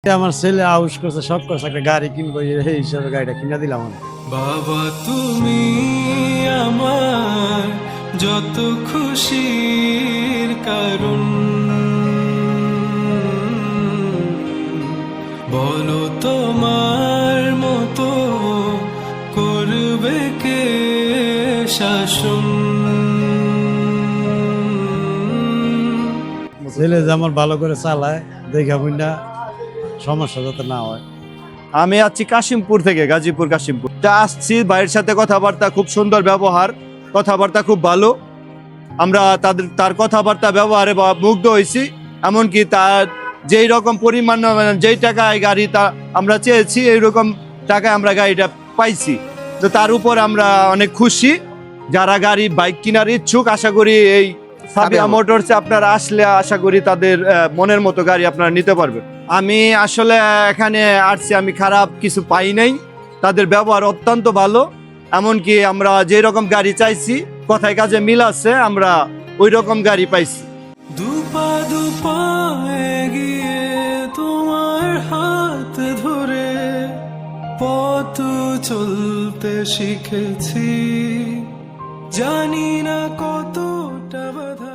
আমার ছেলে আউশ করছে, শখ করছে একটা গাড়ি কিনবো, এই হিসাবে গাড়িটা কিনে দিলাম। বাবা তুমি আমার যত খুশির কারণ, বলো তোমার মতো করবে কে শাসন। ছেলে যে আমার ভালো করে চালায়, দেখা বুঝা সমস্যা যাতে না হয়। আমি আছি কাশিমপুর থেকে, গাজীপুর কাশিমপুর আসছি। ভাইয়ের সাথে কথাবার্তা খুব সুন্দর, ব্যবহার কথাবার্তা খুব ভালো। আমরা তার কথাবার্তা ব্যবহারে মুগ্ধ হয়েছি। এমনকি তার যেই রকম পরিমাণ, যেই টাকায় গাড়ি তা আমরা চেয়েছি, এইরকম টাকায় আমরা গাড়িটা পাইছি। তো তার উপর আমরা অনেক খুশি। যারা গাড়ি বাইক কেনার ইচ্ছুক, আশা করি এই সাবিয়া মোটরসে আপনারা আসলে আশা করি তাদের মনের মতো গাড়ি আপনারা নিতে পারবেন। আমি আসলে এখানে আসছি, আমি খারাপ কিছু পাই নাই। তাদের ব্যবহার অত্যন্ত ভালো। এমনকি আমরা যেই রকম গাড়ি চাইছি, কথায় কাজে মিল আছে, আমরা ওই রকম গাড়ি পাইছি। দুপা দুপা এগিয়ে তোমার হাত ধরে পথ চলতে শিখেছি, জানি না কতটা বাধা।